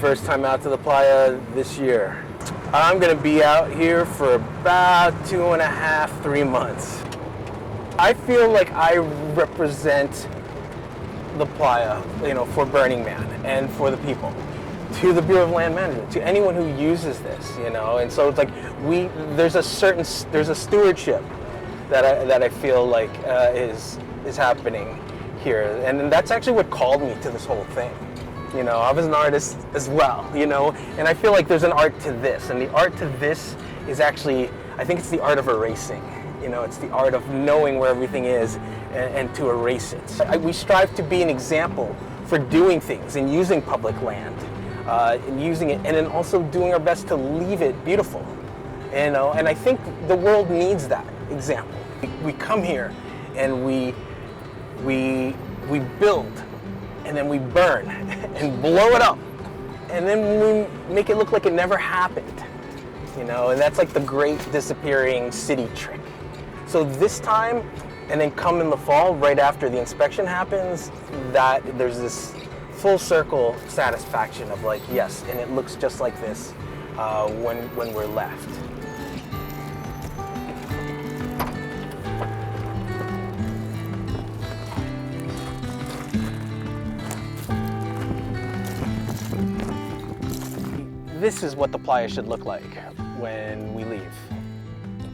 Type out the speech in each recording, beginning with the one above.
first time out to the playa this year. I'm gonna be out here for about 2.5, 3 months. I feel like I represent the playa, for Burning Man and for the people, to the Bureau of Land Management, to anyone who uses this, and so it's like there's a stewardship that I feel like is happening here, and that's actually what called me to this whole thing. I was an artist as well, and I feel like there's an art to this, and the art to this is actually, I think it's the art of erasing. It's the art of knowing where everything is and to erase it. We strive to be an example for doing things and using public land, and using it, and then also doing our best to leave it beautiful. And I think the world needs that example. We come here and we build, and then we burn and blow it up, and then we make it look like it never happened. And that's like the great disappearing city trick. So this time, and then come in the fall, right after the inspection happens, that there's this full circle satisfaction of like, yes, and it looks just like this when we're left. This is what the playa should look like when we leave,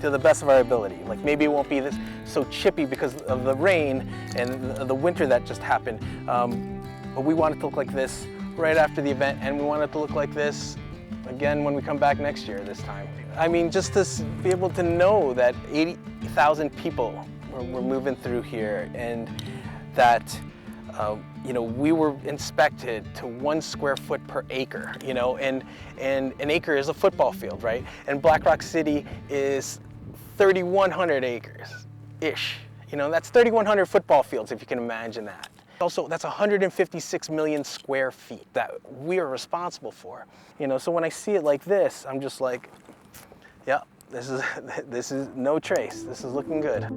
to the best of our ability. Like, maybe it won't be this so chippy because of the rain and the winter that just happened, but we want it to look like this right after the event, and we want it to look like this again when we come back next year this time. I mean, just to be able to know that 80,000 people were moving through here, and that we were inspected to 1 square foot per acre, and an acre is a football field, right? And Black Rock City is 3,100 acres-ish. That's 3,100 football fields, if you can imagine that. Also, that's 156 million square feet that we are responsible for. So when I see it like this, I'm just like, yeah, this is no trace. This is looking good.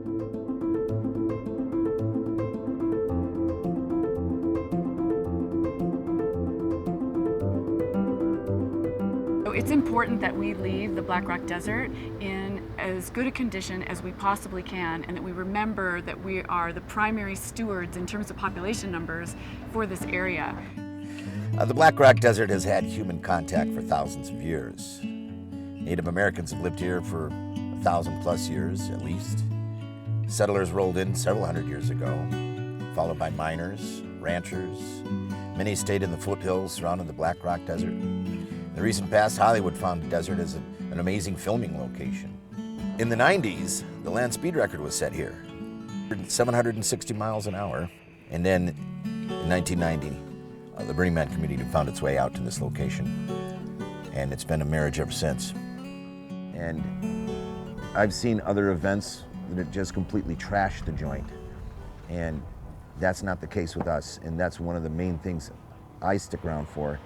It's important that we leave the Black Rock Desert in as good a condition as we possibly can, and that we remember that we are the primary stewards in terms of population numbers for this area. The Black Rock Desert has had human contact for thousands of years. Native Americans have lived here for 1,000+ years at least. Settlers rolled in several hundred years ago, followed by miners, ranchers. Many stayed in the foothills surrounding the Black Rock Desert. In the recent past, Hollywood found the desert as an amazing filming location. In the 90s, the land speed record was set here, 760 miles an hour. And then in 1990, the Burning Man community found its way out to this location. And it's been a marriage ever since. And I've seen other events that have just completely trashed the joint. And that's not the case with us. And that's one of the main things I stick around for.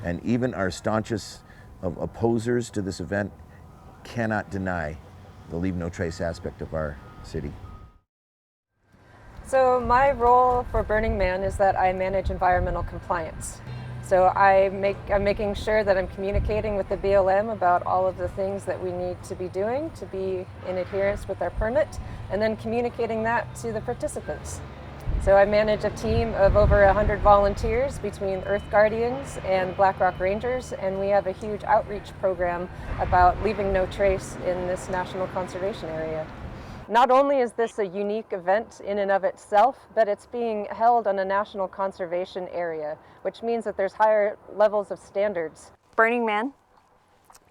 And even our staunchest of opposers to this event cannot deny the leave no trace aspect of our city. So my role for Burning Man is that I manage environmental compliance. So I'm making sure that I'm communicating with the BLM about all of the things that we need to be doing to be in adherence with our permit, and then communicating that to the participants. So I manage a team of over 100 volunteers between Earth Guardians and Black Rock Rangers, and we have a huge outreach program about leaving no trace in this national conservation area. Not only is this a unique event in and of itself, but it's being held on a national conservation area, which means that there's higher levels of standards. Burning Man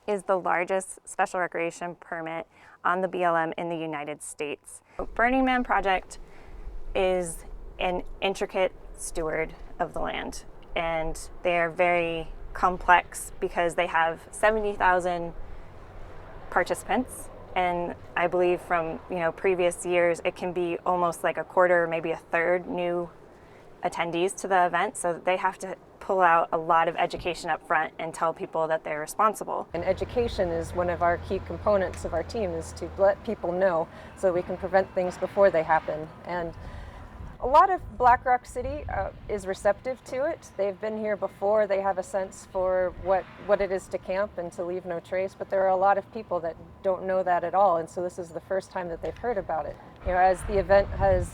is the largest special recreation permit on the BLM in the United States. Burning Man Project is an intricate steward of the land, and they're very complex because they have 70,000 participants, and I believe from previous years it can be almost like a quarter, maybe a third new attendees to the event, so they have to pull out a lot of education up front and tell people that they're responsible. And education is one of our key components of our team, is to let people know so we can prevent things before they happen. And A lot of Black Rock City is receptive to it. They've been here before. They have a sense for what it is to camp and to leave no trace, but there are a lot of people that don't know that at all, and so this is the first time that they've heard about it. You know, as the event has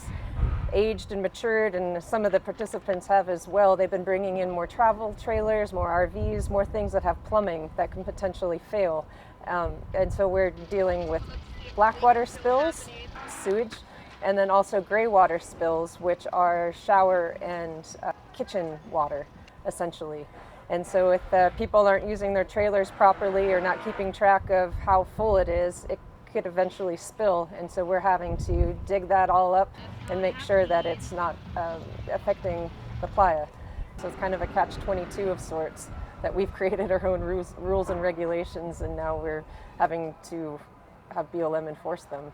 aged and matured, and some of the participants have as well, they've been bringing in more travel trailers, more RVs, more things that have plumbing that can potentially fail. And so we're dealing with black water spills, sewage, and then also gray water spills, which are shower and kitchen water, essentially. And so if people aren't using their trailers properly or not keeping track of how full it is, it could eventually spill. And so we're having to dig that all up and make sure that it's not affecting the playa. So it's kind of a catch-22 of sorts, that we've created our own rules and regulations, and now we're having to have BLM enforce them.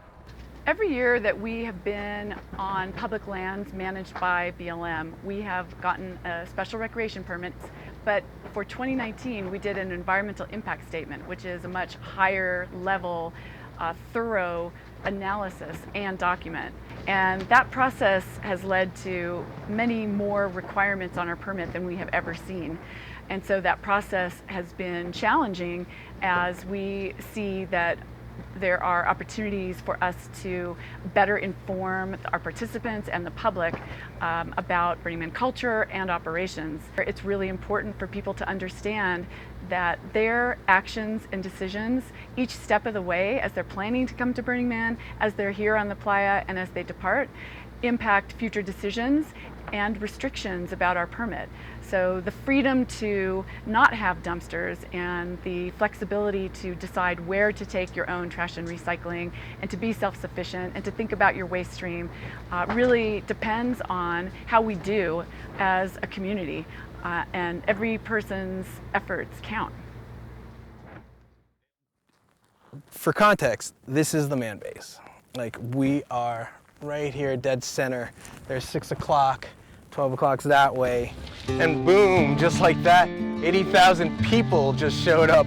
Every year that we have been on public lands managed by BLM, we have gotten a special recreation permit, but for 2019 we did an environmental impact statement, which is a much higher level, thorough analysis and document. And that process has led to many more requirements on our permit than we have ever seen. And so that process has been challenging as we see that there are opportunities for us to better inform our participants and the public about Burning Man culture and operations. It's really important for people to understand that their actions and decisions each step of the way as they're planning to come to Burning Man, as they're here on the playa, and as they depart, impact future decisions and restrictions about our permit. So the freedom to not have dumpsters and the flexibility to decide where to take your own trash and recycling, and to be self-sufficient and to think about your waste stream really depends on how we do as a community, and every person's efforts count. For context, this is the man base. Like, we are right here, dead center. There's 6 o'clock, 12 o'clock's that way, and boom, just like that, 80,000 people just showed up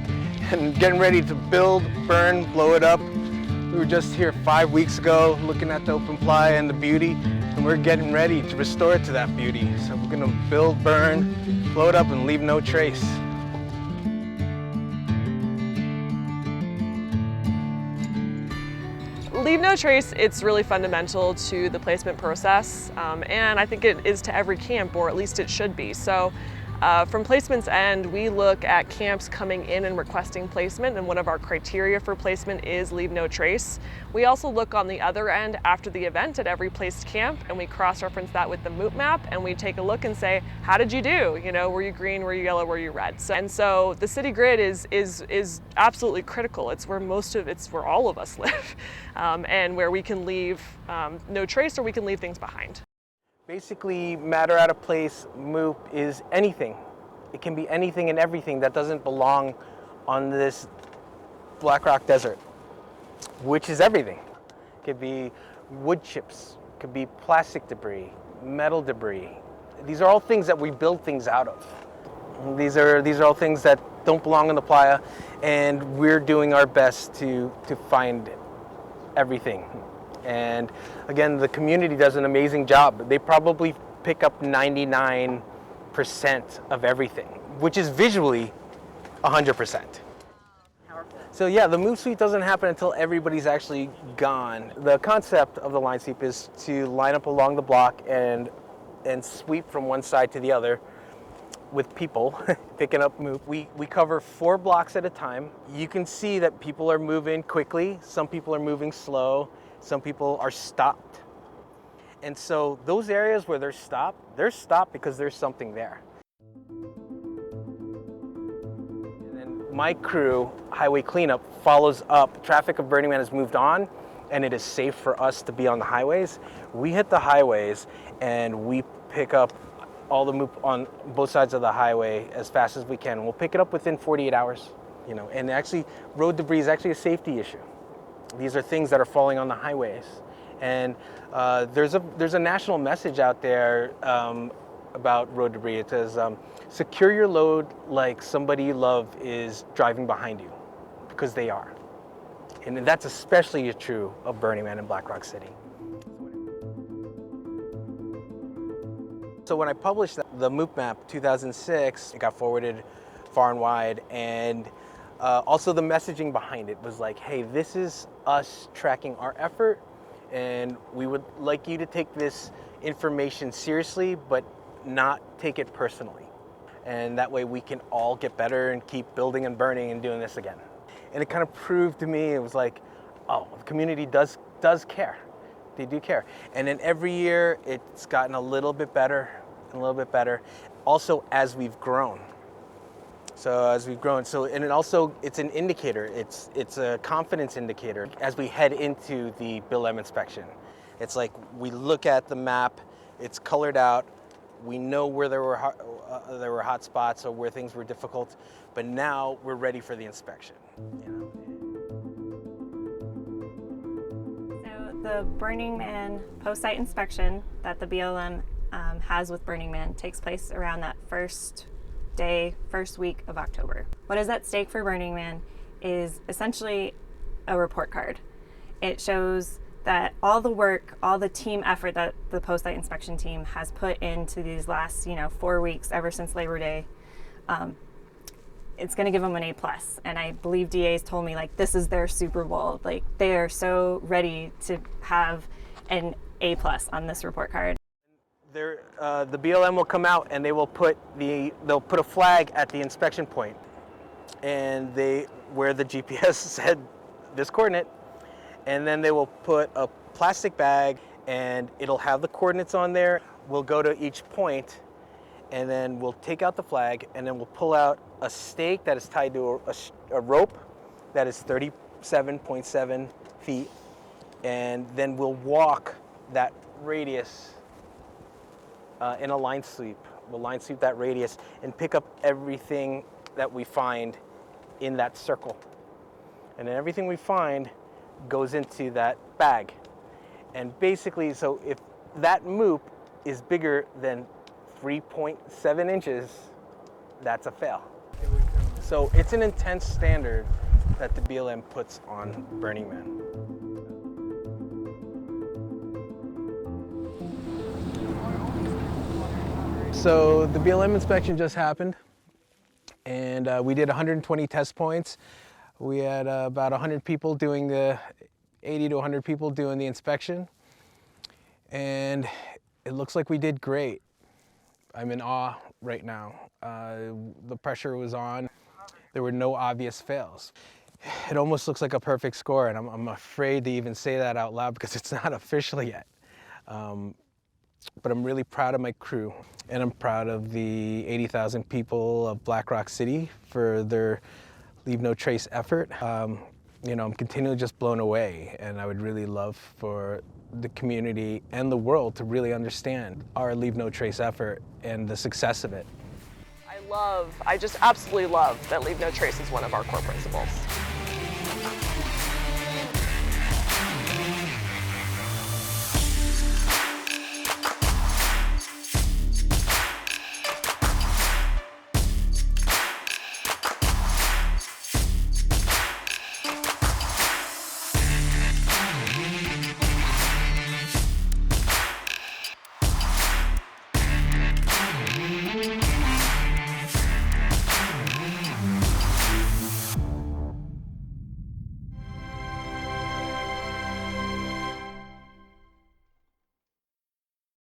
and getting ready to build, burn, blow it up. We were just here 5 weeks ago looking at the open playa and the beauty, and we're getting ready to restore it to that beauty. So we're gonna build, burn, blow it up, and leave no trace. Leave no trace, it's really fundamental to the placement process, and I think it is to every camp, or at least it should be. So from placement's end, we look at camps coming in and requesting placement, and one of our criteria for placement is leave no trace. We also look on the other end after the event at every placed camp, and we cross-reference that with the MOOP map, and we take a look and say, how did you do? You know, were you green, were you yellow, were you red? So the city grid is absolutely critical. It's where where all of us live, and where we can leave no trace, or we can leave things behind. Basically, matter out of place, MOOP is anything. It can be anything and everything that doesn't belong on this Black Rock Desert, which is everything. It could be wood chips, it could be plastic debris, metal debris. These are all things that we build things out of. These are all things that don't belong in the playa, and we're doing our best to find everything. And again, the community does an amazing job. They probably pick up 99% of everything, which is visually 100%. So yeah, the MOOP sweep doesn't happen until everybody's actually gone. The concept of the line sweep is to line up along the block and sweep from one side to the other with people picking up MOOP. We cover 4 blocks at a time. You can see that people are moving quickly. Some people are moving slow. Some people are stopped. And so those areas where they're stopped because there's something there. And then my crew, Highway Cleanup, follows up. Traffic of Burning Man has moved on, and it is safe for us to be on the highways. We hit the highways and we pick up all the MOOP on both sides of the highway as fast as we can. We'll pick it up within 48 hours, you know, and actually road debris is actually a safety issue. These are things that are falling on the highways. And there's a national message out there about road debris. It says, secure your load like somebody you love is driving behind you, because they are. And that's especially true of Burning Man in Black Rock City. So when I published the MOOP map 2006, it got forwarded far and wide, and also the messaging behind it was like, hey, this is us tracking our effort, and we would like you to take this information seriously, but not take it personally. And that way we can all get better and keep building and burning and doing this again. And it kind of proved to me, it was like, oh, the community does care. They do care. And then every year it's gotten a little bit better and a little bit better. Also as we've grown. And it also, it's an indicator. It's a confidence indicator as we head into the BLM inspection. It's like we look at the map, it's colored out, we know where there were hot spots or where things were difficult, but now we're ready for the inspection. You know? So the Burning Man post-site inspection that the BLM has with Burning Man takes place around that first week of October. What is at stake for Burning Man is essentially a report card. It shows that all the work, all the team effort that the post-site inspection team has put into these last, 4 weeks ever since Labor Day, it's going to give them an A+. And I believe DAs told me, like, this is their Super Bowl. Like, they are so ready to have an A+ on this report card. The BLM will come out and they will they'll put a flag at the inspection point, and where the GPS said this coordinate, and then they will put a plastic bag and it'll have the coordinates on there. We'll go to each point and then we'll take out the flag, and then we'll pull out a stake that is tied to a rope that is 37.7 feet, and then we'll walk that radius in a line sweep. We'll line sweep that radius and pick up everything that we find in that circle. And then everything we find goes into that bag. And basically, so if that MOOP is bigger than 3.7 inches, that's a fail. So it's an intense standard that the BLM puts on Burning Man. So the BLM inspection just happened, and we did 120 test points. We had about 100 people doing 80 to 100 people doing the inspection, and it looks like we did great. I'm in awe right now. The pressure was on. There were no obvious fails. It almost looks like a perfect score, and I'm afraid to even say that out loud because it's not official yet. But I'm really proud of my crew, and I'm proud of the 80,000 people of Black Rock City for their Leave No Trace effort. I'm continually just blown away, and I would really love for the community and the world to really understand our Leave No Trace effort and the success of it. I just absolutely love that Leave No Trace is one of our core principles.